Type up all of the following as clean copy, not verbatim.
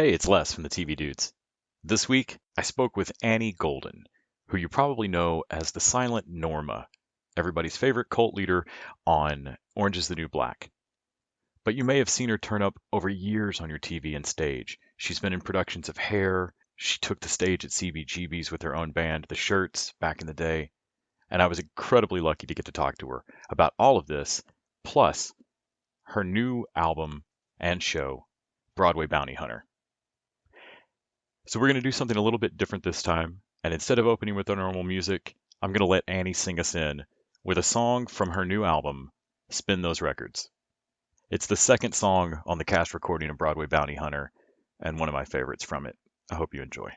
Hey, it's Les from the TV Dudes. This week, I spoke with Annie Golden, who you probably know as the silent Norma, everybody's favorite cult leader on Orange is the New Black. But you may have seen her turn up over years on your TV and stage. She's been in productions of Hair. She took the stage at CBGB's with her own band, The Shirts, back in the day. And I was incredibly lucky to get to talk to her about all of this, plus her new album and show, Broadway Bounty Hunter. So we're going to do something a little bit different this time, and instead of opening with our normal music, I'm going to let Annie sing us in with a song from her new album, Spin Those Records. It's the second song on the cast recording of Broadway Bounty Hunter, and one of my favorites from it. I hope you enjoy.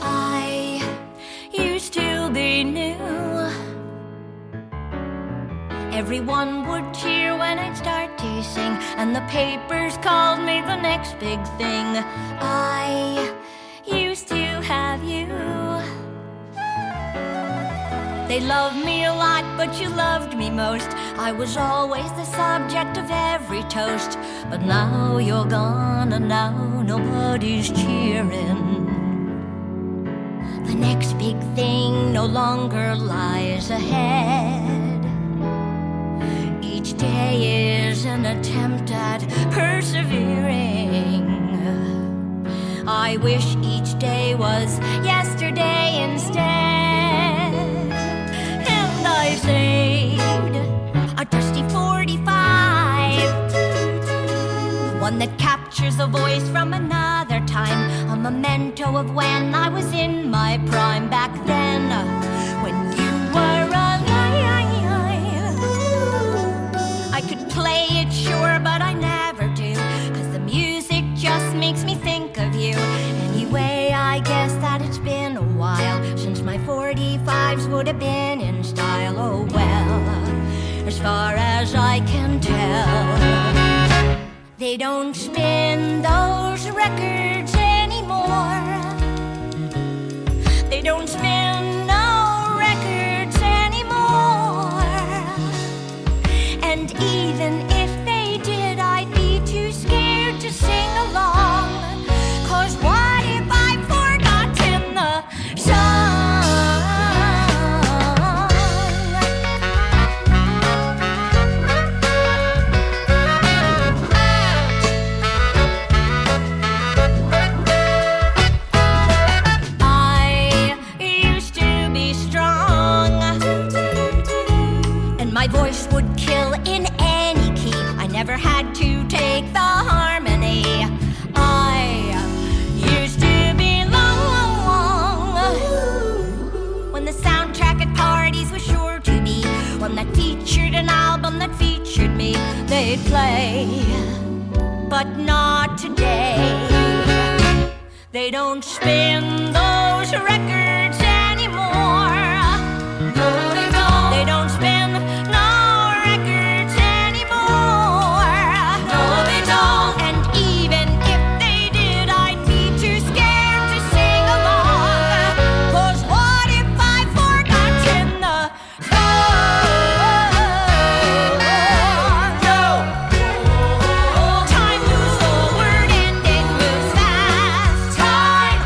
I used to be new. Everyone would cheer when I'd start to sing, and the papers called me the next big thing. I used to have you. They loved me a lot, but you loved me most. I was always the subject of every toast. But now you're gone, and now nobody's cheering. The next big thing no longer lies ahead. Each day is an attempt at persevering. I wish each day was yesterday instead. And I saved a dusty 45, one that captures a voice from another time, a memento of when I was in my prime back then, when you were alive. I could play it, sure, but I never do, 'cause the music just makes me think of you. Anyway, I guess that it's been a while since my 45s would have been in style. Oh well, as far as I can tell, they don't spin those records anymore. They don't spin no records anymore. And even if they did, I'd be too scared to sing along. 'Cause what if I've forgotten the song? I used to be strong, and my voice would kill in any key. I never had to take the harmony. I used to be long, when the soundtrack at parties was sure to be one that featured an album that featured me. They'd play, but not today. They don't spin those records anymore. No, they don't. They don't spin no records anymore. No, they don't. And even if they did, I'd be too scared to sing along. 'Cause what if I've forgotten the song? No. Time moves forward and it moves fast. Time,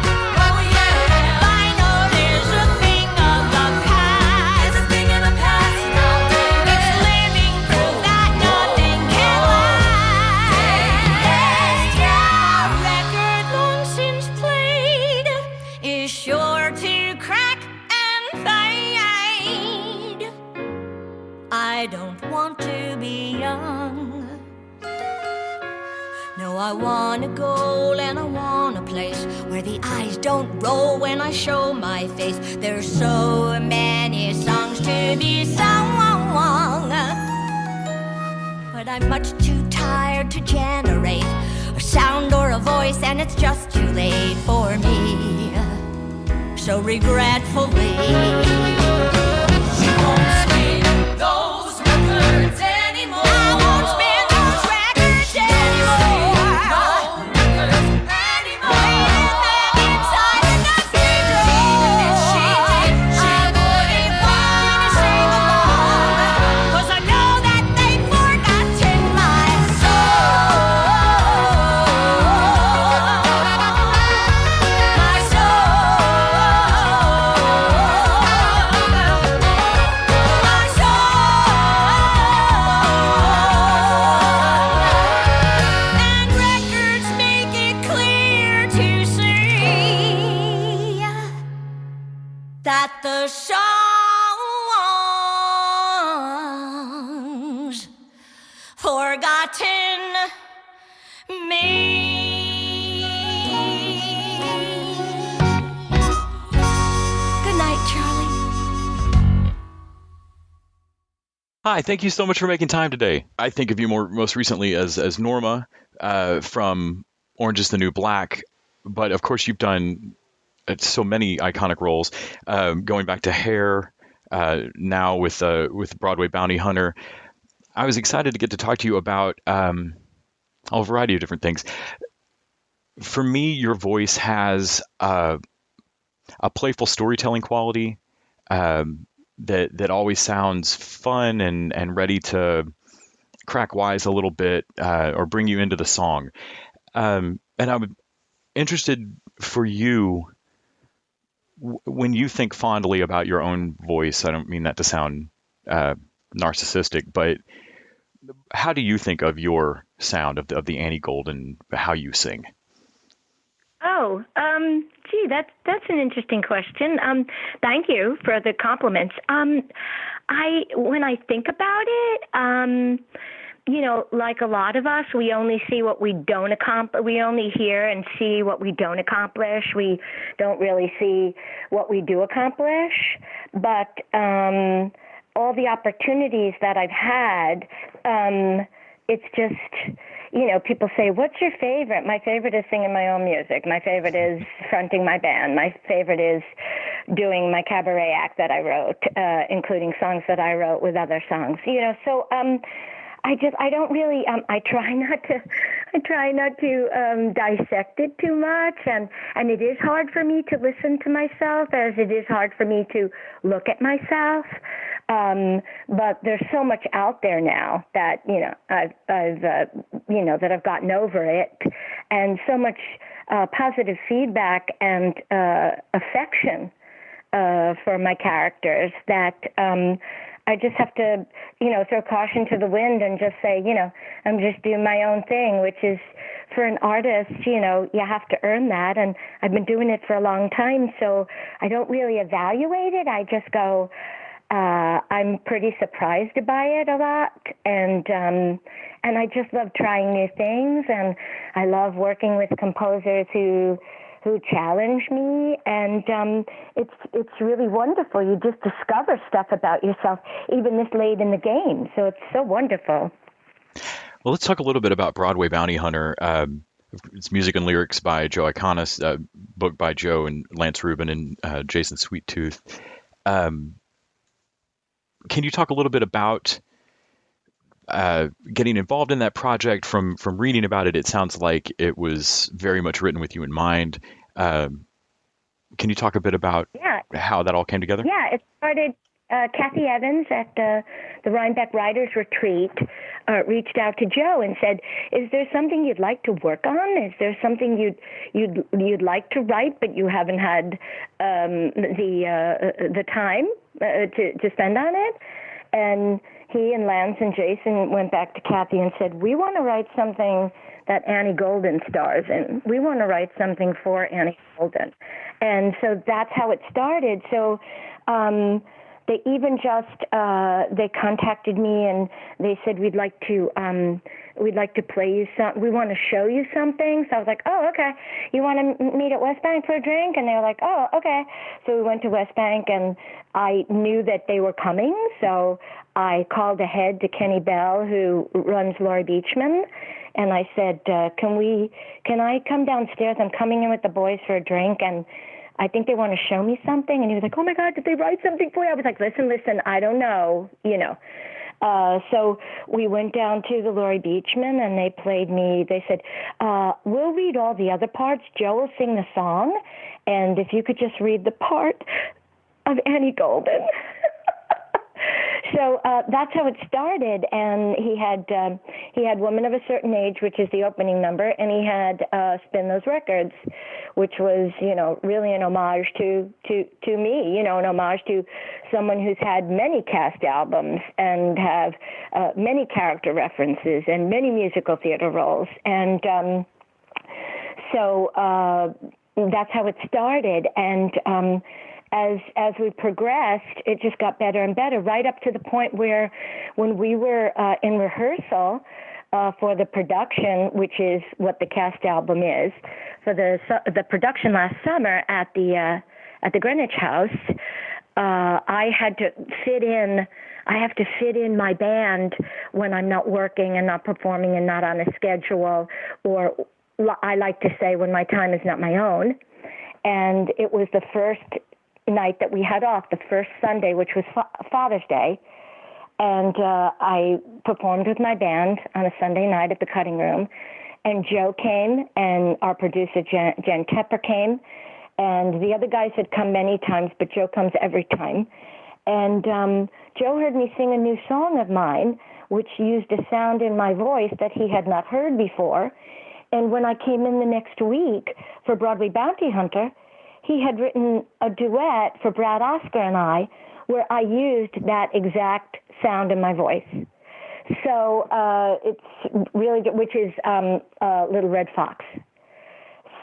oh yeah. I know there's a thing of the past. There's a thing in the past now, baby. It's living proof that nothing can last. Yeah, record long since played is sure to crack and fade. I don't want to be young. No, I want a goal and I want a place where the eyes don't roll when I show my face. There's so many songs to be sung, but I'm much too tired to generate a sound or a voice, and it's just too late for me. So regretfully, she won't spin those records anymore. I won't spin those records anymore. No records anymore. And inside in the cathedral, even if she did, she wouldn't want to sing along. 'Cause I know forgotten me. Good night, Charlie. Hi, thank you so much for making time today. I think of you most recently as Norma from Orange is the New Black, but of course you've done so many iconic roles, going back to Hair, now with Broadway Bounty Hunter. I was excited to get to talk to you about a variety of different things. For me, your voice has a playful storytelling quality that always sounds fun and ready to crack wise a little bit or bring you into the song. And I'm interested for you when you think fondly about your own voice. I don't mean that to sound narcissistic, but how do you think of your sound of the Annie Golden, how you sing? Oh, gee, that's an interesting question. Thank you for the compliments. When I think about it, like a lot of us, we only see what we don't accomplish. We only hear and see what we don't accomplish. We don't really see what we do accomplish. But all the opportunities that I've had, it's just, people say, what's your favorite? My favorite is singing my own music. My favorite is fronting my band. My favorite is doing my cabaret act that I wrote, including songs that I wrote with other songs. So I don't really, I try not to dissect it too much. And it is hard for me to listen to myself, as it is hard for me to look at myself. But there's so much out there now that, I've that I've gotten over it, and so much positive feedback and affection for my characters that I just have to, throw caution to the wind and just say, I'm just doing my own thing, which is, for an artist, you have to earn that. And I've been doing it for a long time, so I don't really evaluate it. I just go, I'm pretty surprised by it a lot, and I just love trying new things, and I love working with composers who challenge me, and it's really wonderful. You just discover stuff about yourself even this late in the game, so it's so wonderful. Well, let's talk a little bit about Broadway Bounty Hunter. It's music and lyrics by Joe Iconis, book by Joe and Lance Rubin and Jason Sweettooth. Can you talk a little bit about getting involved in that project? From reading about it, it sounds like it was very much written with you in mind. Can you talk a bit about how that all came together? Yeah, it started. Kathy Evans at the Rhinebeck Writers Retreat reached out to Joe and said, "Is there something you'd like to work on? Is there something you'd like to write, but you haven't had the time to spend on it?" And he and Lance and Jason went back to Kathy and said, "We want to write something that Annie Golden stars in. We want to write something for Annie Golden." And so that's how it started. So they even just they contacted me and they said, we'd like to play you some. We want to show you something. So I was like, oh, okay. You want to meet at West Bank for a drink? And they were like, oh, okay. So we went to West Bank, and I knew that they were coming. So I called ahead to Kenny Bell, who runs Laurie Beachman, and I said, can I come downstairs? I'm coming in with the boys for a drink, and I think they want to show me something. And he was like, oh, my God, did they write something for you? I was like, listen, I don't know, So we went down to the Laurie Beachman, and they played me. They said, we'll read all the other parts. Joe will sing the song, and if you could just read the part of Annie Golden. So that's how it started, and he had Woman of a Certain Age, which is the opening number, and he had Spin Those Records, which was, really an homage to me, an homage to someone who's had many cast albums and have many character references and many musical theater roles. And so that's how it started, and as we progressed, it just got better and better, right up to the point where when we were in rehearsal, for the production, which is what the cast album is. For the production last summer at the Greenwich House, I had to fit in. I have to fit in my band when I'm not working and not performing and not on a schedule, or I like to say when my time is not my own. And it was the first night that we had off, the first Sunday, which was Father's Day. And I performed with my band on a Sunday night at the Cutting Room. And Joe came, and our producer, Jen Tepper, came. And the other guys had come many times, but Joe comes every time. And Joe heard me sing a new song of mine, which used a sound in my voice that he had not heard before. And when I came in the next week for Broadway Bounty Hunter, he had written a duet for Brad, Oscar, and I, where I used that exact sound in my voice. So it's really good, which is Little Red Fox.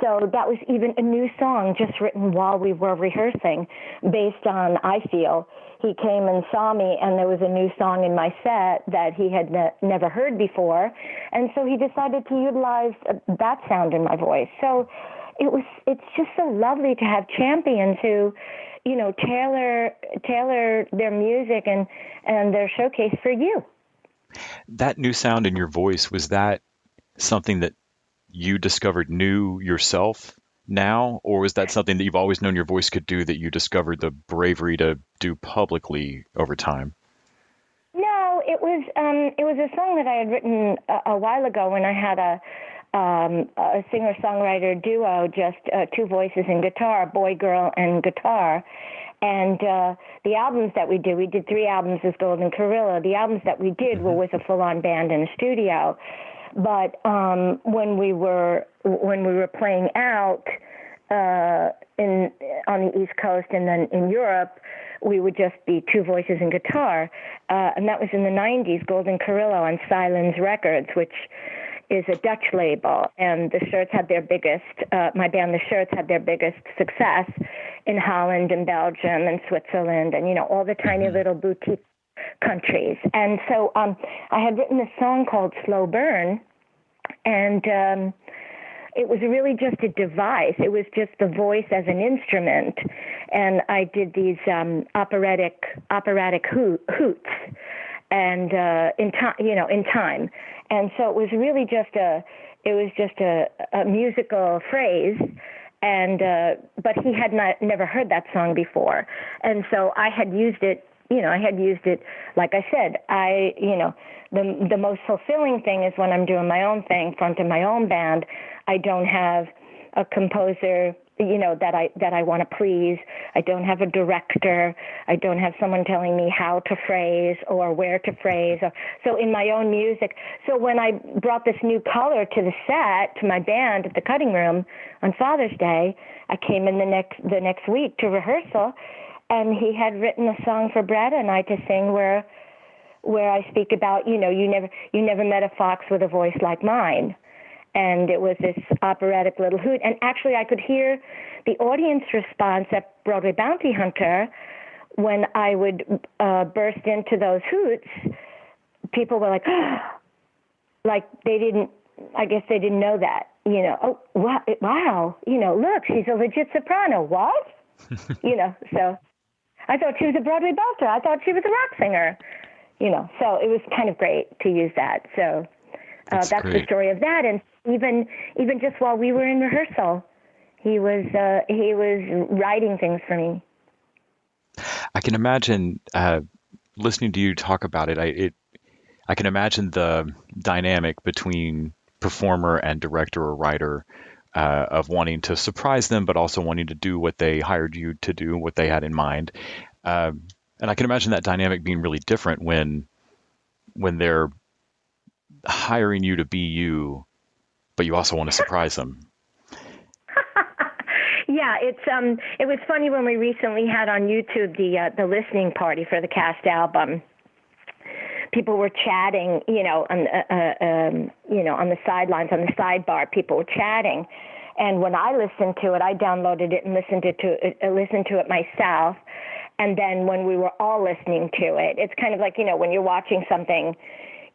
So that was even a new song just written while we were rehearsing based on, I feel, he came and saw me and there was a new song in my set that he had never heard before. And so he decided to utilize that sound in my voice. So it's just so lovely to have champions who, you know, tailor their music and their showcase for you. That new sound in your voice, was that something that you discovered new yourself now, or was that something that you've always known your voice could do that you discovered the bravery to do publicly over time? No, it was a song that I had written a while ago when I had a singer-songwriter duo, just two voices and guitar, boy, girl, and guitar. And the albums that we did 3 albums as Golden Gorilla. The albums that we did were with a full-on band in a studio. But when we were playing out on the East Coast and then in Europe, we would just be 2 voices and guitar. And that was in the 90s, Golden Gorilla on Silence Records, which is a Dutch label. And the Shirts had their biggest, my band, the Shirts, had their biggest success in Holland and Belgium and Switzerland and, you know, all the tiny little boutique countries. And so I had written a song called Slow Burn, and it was really just a device. It was just the voice as an instrument, and I did these operatic hoots, and in time. And so it was really just a musical phrase. And but he had never heard that song before, and so I had used it. You know, I had used it. Like I said, the most fulfilling thing is when I'm doing my own thing, fronting my own band. I don't have a composer, you know, that I want to please. I don't have a director. I don't have someone telling me how to phrase or where to phrase. So in my own music. So when I brought this new color to the set, to my band at the Cutting Room on Father's Day, I came in the next week to rehearsal, and he had written a song for Brad and I to sing where I speak about, you know, you never met a fox with a voice like mine. And it was this operatic little hoot. And actually I could hear the audience response at Broadway Bounty Hunter when I would burst into those hoots. People were like, like I guess they didn't know that, you know, oh, wow, you know, look, she's a legit soprano. What? You know, so I thought she was a Broadway belter. I thought she was a rock singer, you know, so it was kind of great to use that. So that's the story of that. And even just while we were in rehearsal, he was writing things for me. I can imagine listening to you talk about it. I can imagine the dynamic between performer and director or writer, of wanting to surprise them, but also wanting to do what they hired you to do, what they had in mind. And I can imagine that dynamic being really different when they're hiring you to be you, but you also want to surprise them. Yeah, it was funny when we recently had on YouTube the listening party for the cast album. People were chatting, you know, on the sidelines, on the sidebar. People were chatting, and when I listened to it, I downloaded it and listened to it myself. And then when we were all listening to it, it's kind of like, you know, when you're watching something,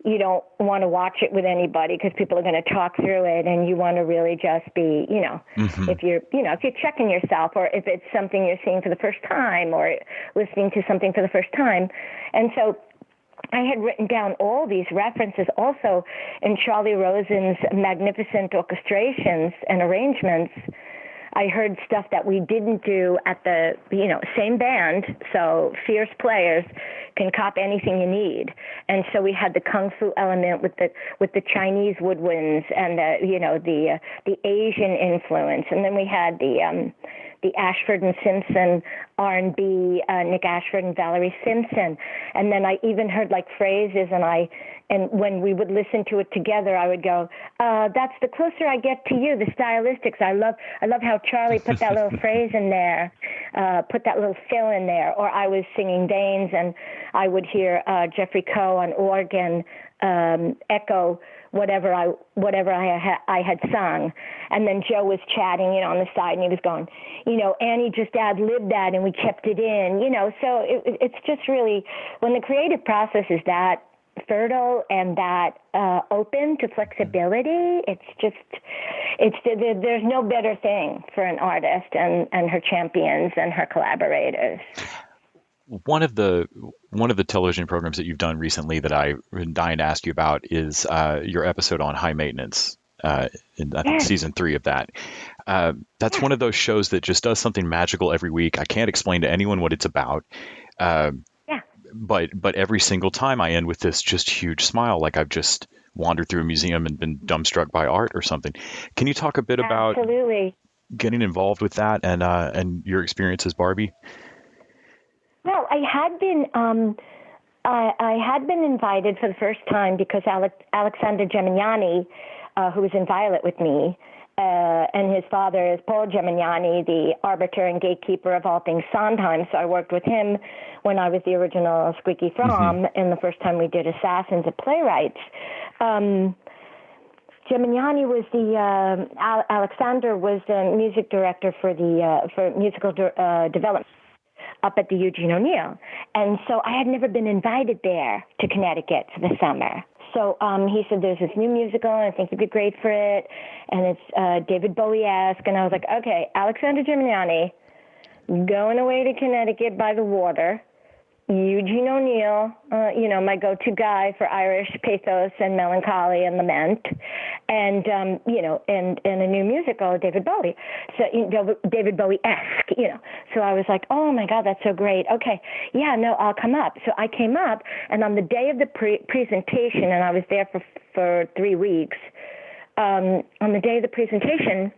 you don't want to watch it with anybody because people are going to talk through it, and you want to really just be, if you're checking yourself, or if it's something you're seeing for the first time or listening to something for the first time. And so I had written down all these references also in Charlie Rosen's magnificent orchestrations and arrangements. I heard stuff that we didn't do at the, same band, so fierce players can cop anything you need. And so we had the kung fu element with the Chinese woodwinds and the Asian influence, and then we had the Ashford and Simpson R&B, Nick Ashford and Valerie Simpson, and then I even heard like phrases, and when we would listen to it together, I would go, that's the closer I get to you, the stylistics. I love how Charlie put that little phrase in there, put that little fill in there. Or I was singing Danes, and I would hear Jeffrey Coe on organ echo whatever I had sung. And then Joe was chatting, on the side, and he was going, Annie just ad-libbed that, and we kept it in, So it's just really, when the creative process is that fertile and that open to flexibility, there's no better thing for an artist and her champions and her collaborators. One of the television programs that you've done recently that I've been dying to ask you about is your episode on High Maintenance, in I think season 3 of that. That's one of those shows that just does something magical every week. I can't explain to anyone what it's about. But every single time I end with this just huge smile, like I've just wandered through a museum and been dumbstruck by art or something. Can you talk a bit about getting involved with that and your experience as Barbie? Well, I had been invited for the first time because Alexander Gemignani, who was in Violet with me, and his father is Paul Gemignani, the arbiter and gatekeeper of all things Sondheim. So I worked with him when I was the original Squeaky Fromm, and the first time we did Assassins at Playwrights. Gemignani was Alexander was the music director for musical development up at the Eugene O'Neill. And so I had never been invited there to Connecticut for the summer. So he said, there's this new musical, and I think you'd be great for it, and it's David Bowie-esque. And I was like, okay, Alexander Gemignani, going away to Connecticut by the water, Eugene O'Neill, my go-to guy for Irish pathos and melancholy and lament, and and a new musical, David Bowie. So David Bowie-esque, So I was like, oh my God, that's so great. Okay, yeah, no, I'll come up. So I came up, and on the day of the presentation, and I was there for 3 weeks. On the day of the presentation,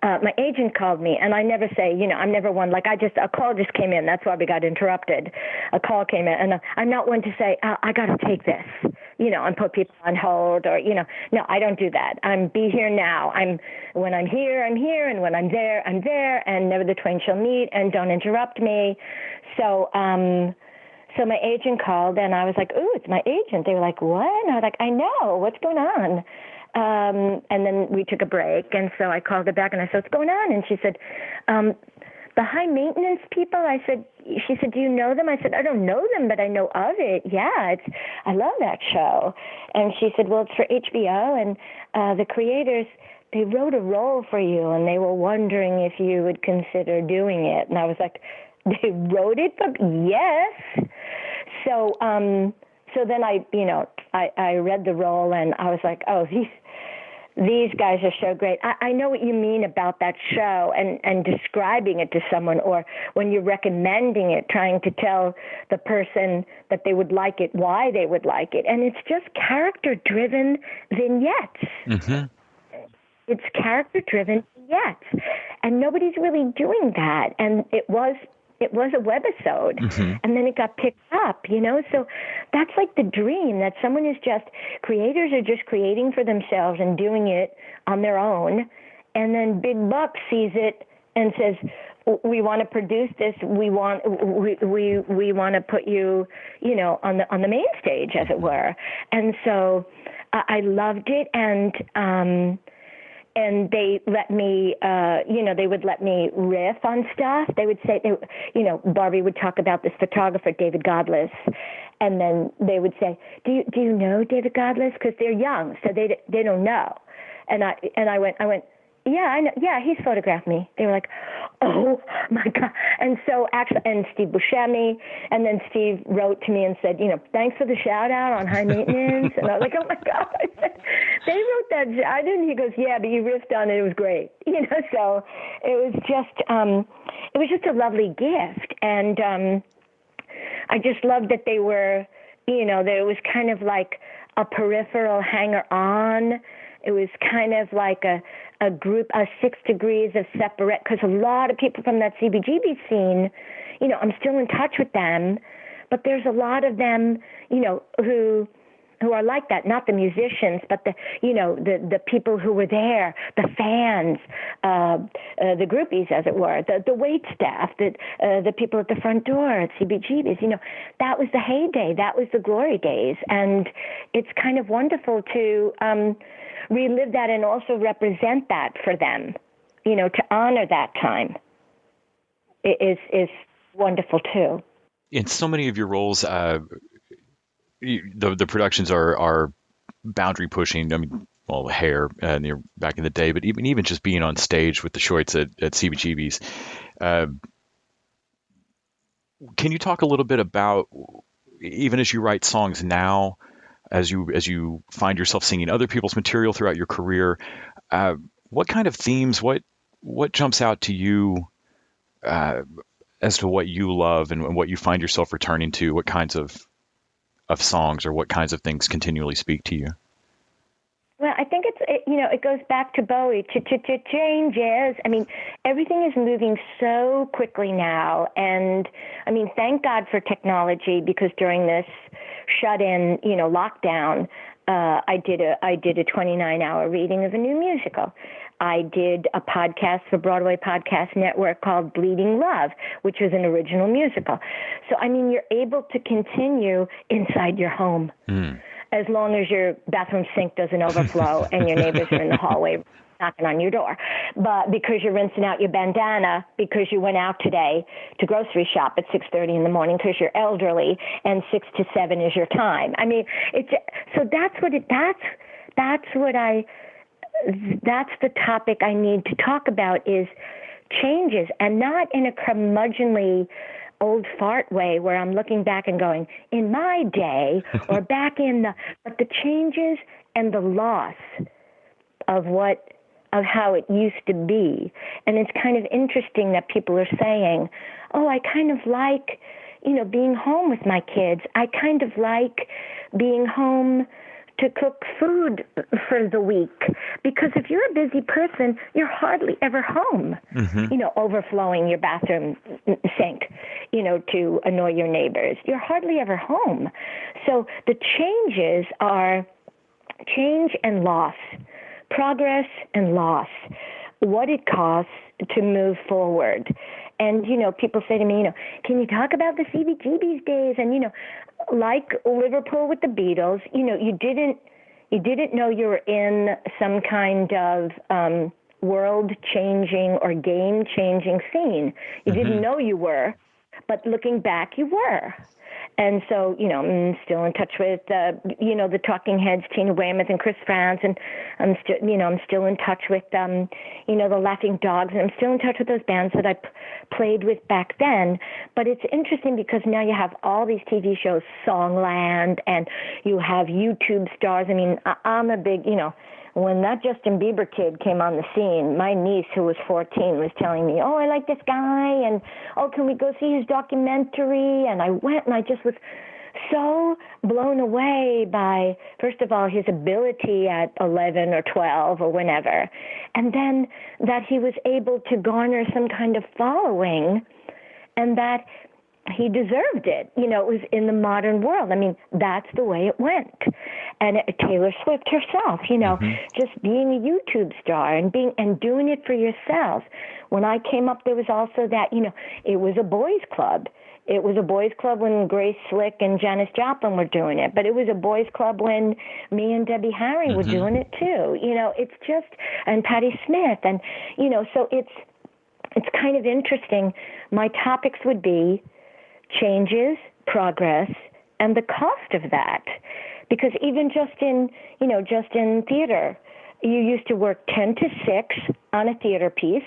my agent called me, and I never say, I'm never one, a call just came in. That's why we got interrupted. A call came in, and I'm not one to say, I got to take this, and put people on hold or, no, I don't do that. Be here now. When I'm here, I'm here, and when I'm there, I'm there, and never the twain shall meet, and don't interrupt me. So my agent called, and I was like, ooh, it's my agent. They were like, what? And I was like, I know, what's going on? And then we took a break, and so I called her back, and I said, what's going on? And she said, the high maintenance people. She said, do you know them? I said, I don't know them, but I know of it. Yeah, I love that show. And she said, well, it's for HBO, and the creators, they wrote a role for you, and they were wondering if you would consider doing it. And I was like, they wrote it? But yes. So then I read the role, and I was like, oh, these guys are so great. I know what you mean about that show and describing it to someone, or when you're recommending it, trying to tell the person that they would like it, why they would like it. And it's just character-driven vignettes. Mm-hmm. It's character-driven vignettes. And nobody's really doing that. And it was a webisode, and then it got picked up, So that's like the dream, that creators are just creating for themselves and doing it on their own, and then Big Buck sees it and says, we want to produce this, we want to put you, on the main stage, as it were. And so I loved it, and and they let me, they would let me riff on stuff. They would say, Barbie would talk about this photographer, David Godless, and then they would say, do you know David Godless? Because they're young, so they don't know. And I went, yeah, I know. Yeah, he's photographed me. They were like, oh my God. And so actually, and Steve Buscemi, and then Steve wrote to me and said, thanks for the shout out on High Maintenance. And I was like, oh my God. I said, they wrote that. I didn't. He goes, yeah, but you riffed on it. It was great. So it was just a lovely gift. And I just loved that they were, that it was kind of like a peripheral hanger on. It was kind of like a group, 6 degrees of separate, because a lot of people from that CBGB scene, I'm still in touch with them, but there's a lot of them, who are like that, not the musicians, but the people who were there, the fans, the groupies, as it were, the wait staff, the people at the front door at CBGB's, that was the heyday, that was the glory days, and it's kind of wonderful to relive that and also represent that for them, to honor that time is wonderful too. In so many of your roles, the productions are boundary pushing. I mean, well, Hair back in the day, but even just being on stage with the shorts at CBGB's. Can you talk a little bit about, even as you write songs now, as you find yourself singing other people's material throughout your career, what kind of themes, what jumps out to you as to what you love and what you find yourself returning to? What kinds of songs or what kinds of things continually speak to you? Well, I think it goes back to Bowie, changes. I mean, everything is moving so quickly now. And I mean, thank God for technology, because during this shut-in, lockdown, I did a 29-hour reading of a new musical. I did a podcast for Broadway Podcast Network called Bleeding Love, which was an original musical. So, I mean, you're able to continue inside your home. As long as your bathroom sink doesn't overflow and your neighbors are in the hallway knocking on your door. But because you're rinsing out your bandana because you went out today to grocery shop at 6:30 in the morning because you're elderly and 6 to 7 is your time. I mean, that's the topic I need to talk about, is changes, and not in a curmudgeonly old fart way where I'm looking back and going, in my day, or back but the changes and the loss of how it used to be. And it's kind of interesting that people are saying, oh, I kind of like, being home with my kids. I kind of like being home to cook food for the week, because if you're a busy person, you're hardly ever home, overflowing your bathroom sink, to annoy your neighbors. You're hardly ever home. So the changes are change and loss, progress and loss, what it costs to move forward. And, people say to me, can you talk about the CBGB's days? And, like Liverpool with the Beatles, you didn't know you were in some kind of world-changing or game-changing scene. You didn't know you were, but looking back, you were. And so, I'm still in touch with, the Talking Heads, Tina Weymouth and Chris Frantz, and I'm still in touch with, the Laughing Dogs, and I'm still in touch with those bands that I played with back then. But it's interesting because now you have all these TV shows, Songland, and you have YouTube stars. I mean, I'm a big, when that Justin Bieber kid came on the scene, my niece, who was 14, was telling me, oh, I like this guy, and, oh, can we go see his documentary? And I went, and I just was so blown away by, first of all, his ability at 11 or 12 or whenever, and then that he was able to garner some kind of following, and that he deserved it. It was in the modern world. I mean, that's the way it went. And Taylor Swift herself, just being a YouTube star and doing it for yourself. When I came up, there was also that, it was a boys' club. It was a boys' club when Grace Slick and Janis Joplin were doing it, but it was a boys' club when me and Debbie Harry were doing it too. It's just, and Patti Smith, and so it's kind of interesting. My topics would be changes, progress, and the cost of that, because even just in theater, you used to work 10 to 6 on a theater piece.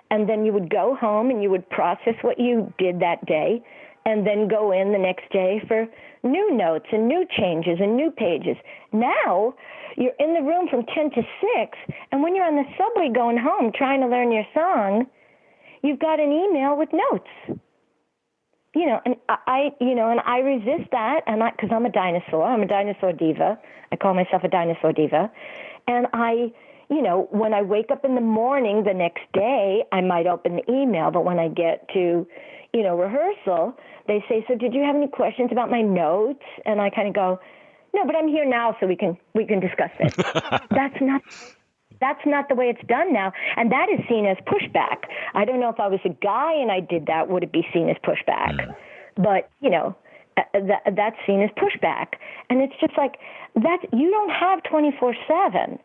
And then you would go home and you would process what you did that day and then go in the next day for new notes and new changes and new pages. Now, you're in the room from 10 to 6, and when you're on the subway going home trying to learn your song, you've got an email with notes. And I resist that, and because I'm a dinosaur diva. I call myself a dinosaur diva. And when I wake up in the morning the next day, I might open the email, but when I get to, rehearsal, they say, "So did you have any questions about my notes?" And I kind of go, "No, but I'm here now, so we can discuss this." That's not the way it's done now, and that is seen as pushback. I don't know if I was a guy and I did that, would it be seen as pushback? But that's seen as pushback, and it's just like that. You don't have 24/7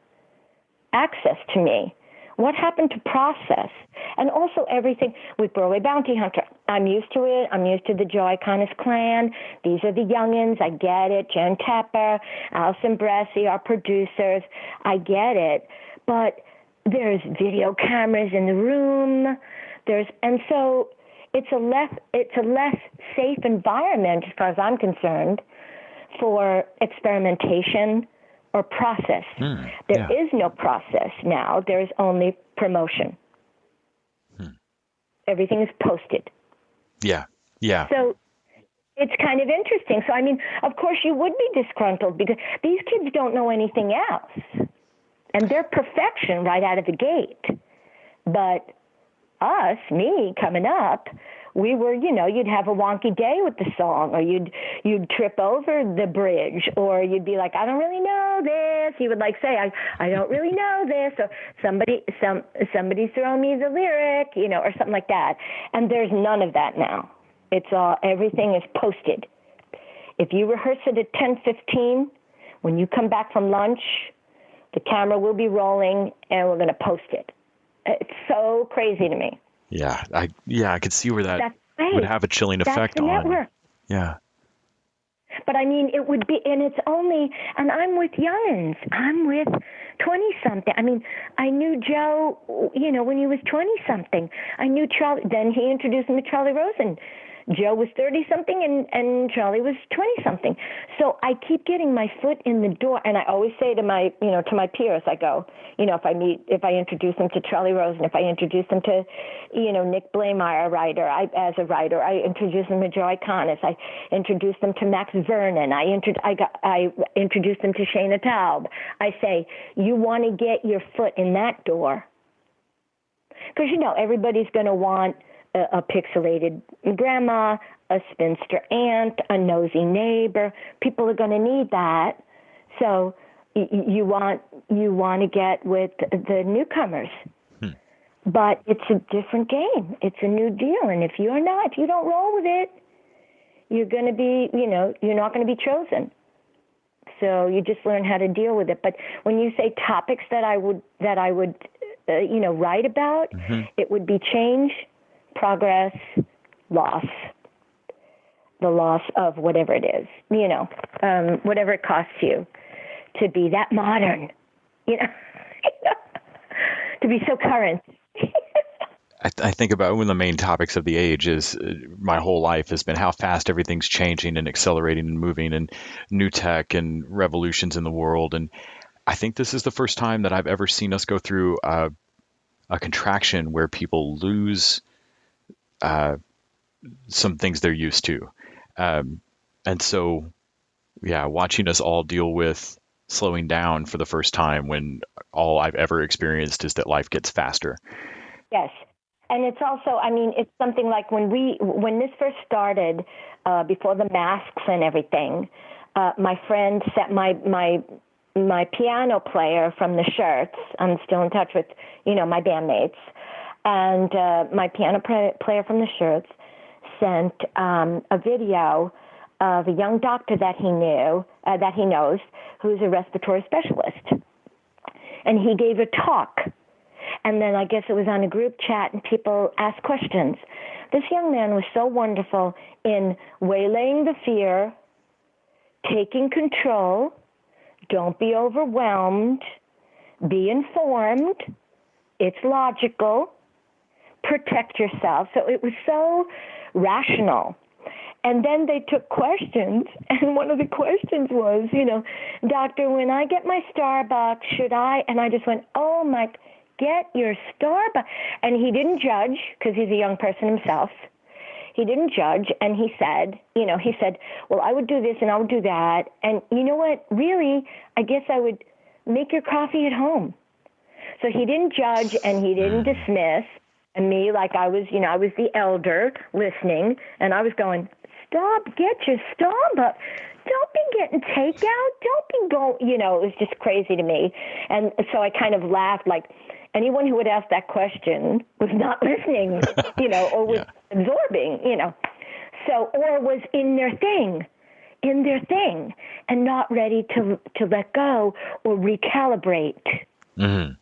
access to me. What happened to process? And also everything with Broadway Bounty Hunter. I'm used to it. I'm used to the Joe Iconis clan. These are the youngins. I get it. Jen Tepper, Alison Bresci, our producers. I get it. But there's video cameras in the room. And so it's a less safe environment, as far as I'm concerned, for experimentation or process. There is no process now. There is only promotion. Everything is posted. Yeah. So it's kind of interesting. So, of course you would be disgruntled because these kids don't know anything else. And they're perfection right out of the gate. But me coming up, we were, you'd have a wonky day with the song, or you'd trip over the bridge, or you'd be like, "I don't really know this." You would say, I don't really know this, or somebody's throwing me the lyric, or something like that. And there's none of that now. It's everything is posted. If you rehearse it at 10:15, when you come back from lunch, the camera will be rolling, and we're going to post it. It's so crazy to me. Yeah, I could see where that would have a chilling effect on. Network. Yeah. But it would be, and it's only, and I'm with youngins. I'm with 20-something. I knew Joe, when he was 20-something. I knew Charlie. Then he introduced me to Charlie Rosen. Joe was 30-something and Charlie was 20-something. So I keep getting my foot in the door, and I always say to my peers, I go, if I introduce them to Charlie Rosen, if I introduce them to, Nick Blameyer, as a writer, I introduce them to Joe Iconis, I introduce them to Max Vernon, I introduce them to Shana Taub. I say, you want to get your foot in that door, because everybody's going to want a pixelated grandma, a spinster aunt, a nosy neighbor. People are going to need that. So you want to get with the newcomers. But it's a different game. It's a new deal. And if you don't roll with it, you're going to be, you're not going to be chosen. So you just learn how to deal with it. But when you say topics that I would write about, it would be change, progress, loss, the loss of whatever it is, whatever it costs you to be that modern, to be so current. I think about one of the main topics of the age is my whole life has been how fast everything's changing and accelerating and moving, and new tech and revolutions in the world. And I think this is the first time that I've ever seen us go through a contraction where people lose some things they're used to. And so, watching us all deal with slowing down for the first time when all I've ever experienced is that life gets faster. Yes. And it's also, it's something like when this first started, before the masks and everything, my friend sent my piano player from the Shirts. I'm still in touch with, my bandmates. And my piano player from the Shirts sent a video of a young doctor that he knows, who's a respiratory specialist. And he gave a talk. And then I guess it was on a group chat and people asked questions. This young man was so wonderful in waylaying the fear, taking control, don't be overwhelmed, be informed, it's logical, protect yourself. So it was so rational. And then they took questions, and one of the questions was, doctor, when I get my Starbucks, should I? And I just went, oh my, get your Starbucks. And he didn't judge, because he's a young person himself. He didn't judge, and he said, well, I would do this and I would do that. And you know what? Really, I guess I would make your coffee at home. So he didn't judge and he didn't dismiss. And me, like I was the elder listening, and I was going, stop, get your Starbucks. Don't be getting takeout. Don't be going, it was just crazy to me. And so I kind of laughed, like anyone who would ask that question was not listening, or was absorbing, So, or was in their thing, and not ready to let go or recalibrate. Mm-hmm.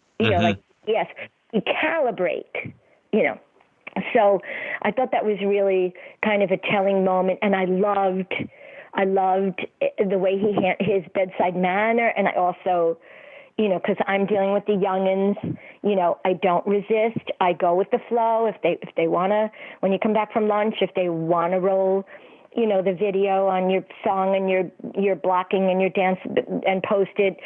Recalibrate, So I thought that was really kind of a telling moment, and I loved the way his bedside manner, and I also, because I'm dealing with the youngins, I don't resist. I go with the flow. If they wanna, when you come back from lunch, if they wanna roll, the video on your song and your blocking and your dance and post it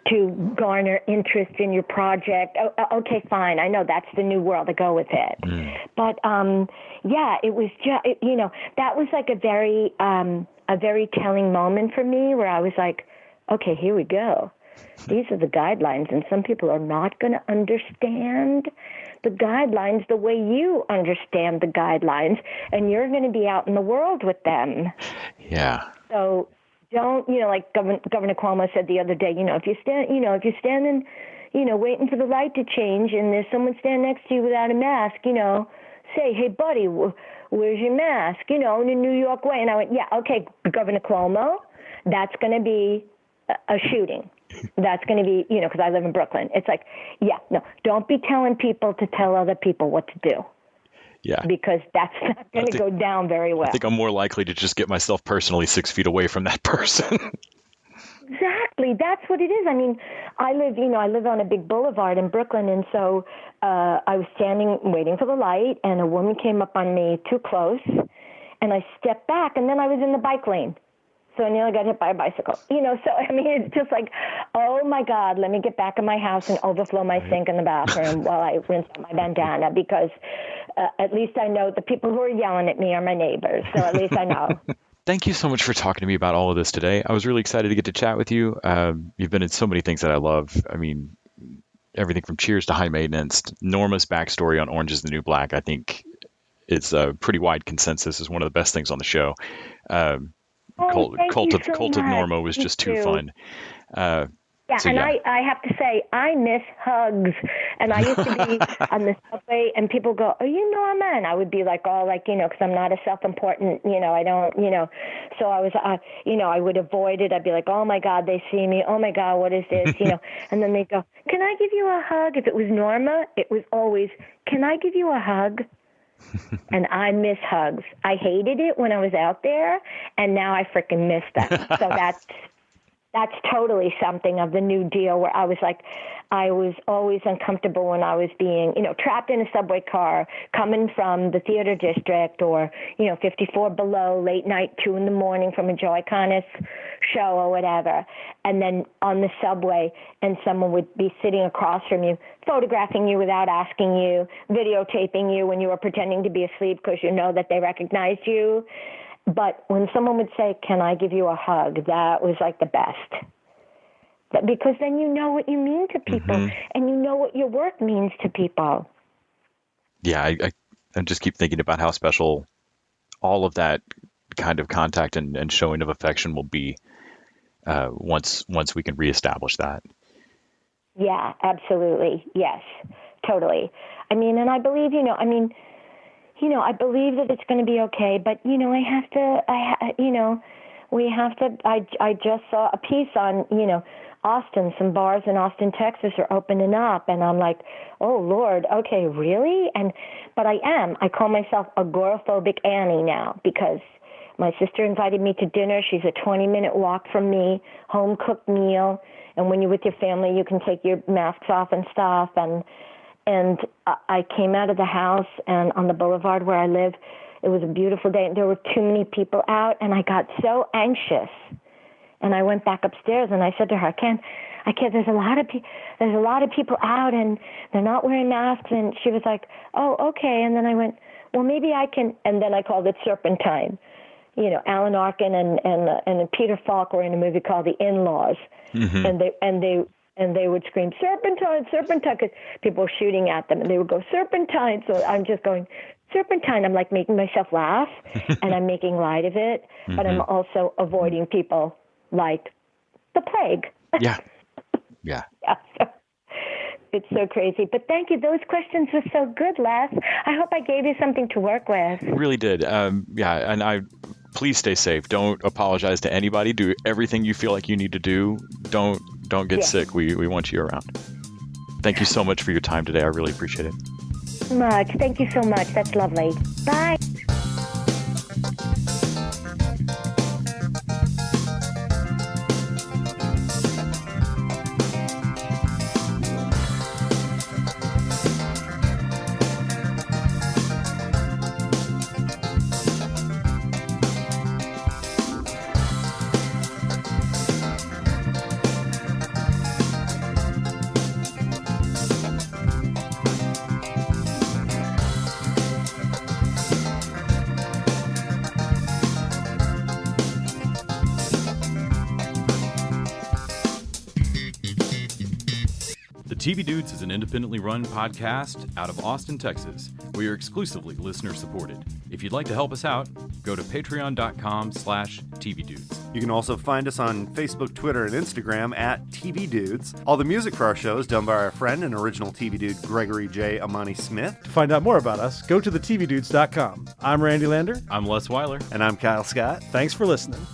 to garner interest in your project. Okay, fine. I know that's the new world. I go with it. But it was just, that was like a very telling moment for me where I was like, okay, here we go. These are the guidelines, and some people are not going to understand the guidelines the way you understand the guidelines, and you're going to be out in the world with them. Yeah. So don't, like Governor Cuomo said the other day, if you're standing, waiting for the light to change, and there's someone standing next to you without a mask, say, hey, buddy, where's your mask? In a New York way. And I went, yeah, okay, Governor Cuomo, that's going to be a shooting. That's going to be, because I live in Brooklyn. It's like, don't be telling people to tell other people what to do. Yeah. Because that's not going to go down very well. I think I'm more likely to just get myself personally 6 feet away from that person. Exactly. That's what it is. I mean, I live on a big boulevard in Brooklyn, and so I was standing waiting for the light, and a woman came up on me too close, and I stepped back, and then I was in the bike lane. So I nearly got hit by a bicycle. So, I mean, it's just like, oh, my God, let me get back in my house and overflow my sink in the bathroom while I rinse out my bandana, because at least I know the people who are yelling at me are my neighbors. So at least I know. Thank you so much for talking to me about all of this today. I was really excited to get to chat with you. You've been in so many things that I love. I mean, everything from Cheers to High Maintenance. Norma's backstory on Orange is the New Black, I think it's a pretty wide consensus, is one of the best things on the show. Cult of Norma was just too fun. I have to say, I miss hugs. And I used to be on the subway, and people go, "Are you Norma?" And I would be like, because I'm not a self-important, I don't, So I was, I would avoid it. I'd be like, "Oh my God, they see me. Oh my God, what is this?" And then they'd go, "Can I give you a hug?" If it was Norma, it was always, "Can I give you a hug?" And I miss hugs. I hated it when I was out there, and now I freaking miss them. So that's totally something of the New Deal, where I was like, I was always uncomfortable when I was being, trapped in a subway car coming from the theater district, or, 54 below, late night, 2 a.m. from a Joe Iconis show or whatever. And then on the subway, and someone would be sitting across from you, photographing you without asking you, videotaping you when you were pretending to be asleep because you know that they recognized you. But when someone would say, "Can I give you a hug?" that was like the best. Because then you know what you mean to people, and you know what your work means to people. Yeah, I just keep thinking about how special all of that kind of contact and showing of affection will be once we can reestablish that. Yeah, absolutely. Yes, totally. I mean, and I believe, I believe that it's going to be okay, but, I just saw a piece on, Austin, some bars in Austin, Texas are opening up, and I'm like, oh, Lord, okay, really? But I call myself agoraphobic Annie now, because my sister invited me to dinner. She's a 20-minute walk from me, home-cooked meal, and when you're with your family, you can take your masks off and stuff, and I came out of the house, and on the boulevard where I live, it was a beautiful day, and there were too many people out, and I got so anxious. And I went back upstairs, and I said to her, I can't. There's a lot of people out, and they're not wearing masks. And she was like, oh, okay. And then I went, well, maybe I can. And then I called it Serpentine. Alan Arkin and Peter Falk were in a movie called The In-Laws, and they would scream Serpentine, Serpentine, because people were shooting at them, and they would go Serpentine. So I'm just going Serpentine. I'm like making myself laugh, and I'm making light of it, but I'm also avoiding people like the plague. Yeah. Yeah. So it's so crazy. But thank you. Those questions were so good, Les. I hope I gave you something to work with. Really did. And please stay safe. Don't apologize to anybody. Do everything you feel like you need to do. Don't get sick. We want you around. Thank you so much for your time today. I really appreciate it. Thank you so much. That's lovely. Bye. TV Dudes is an independently run podcast out of Austin, Texas. We are exclusively listener-supported. If you'd like to help us out, go to patreon.com/TVDudes. You can also find us on Facebook, Twitter, and Instagram at TV Dudes. All the music for our show is done by our friend and original TV Dude, Gregory J. Amani Smith. To find out more about us, go to thetvdudes.com. I'm Randy Lander. I'm Les Weiler. And I'm Kyle Scott. Thanks for listening.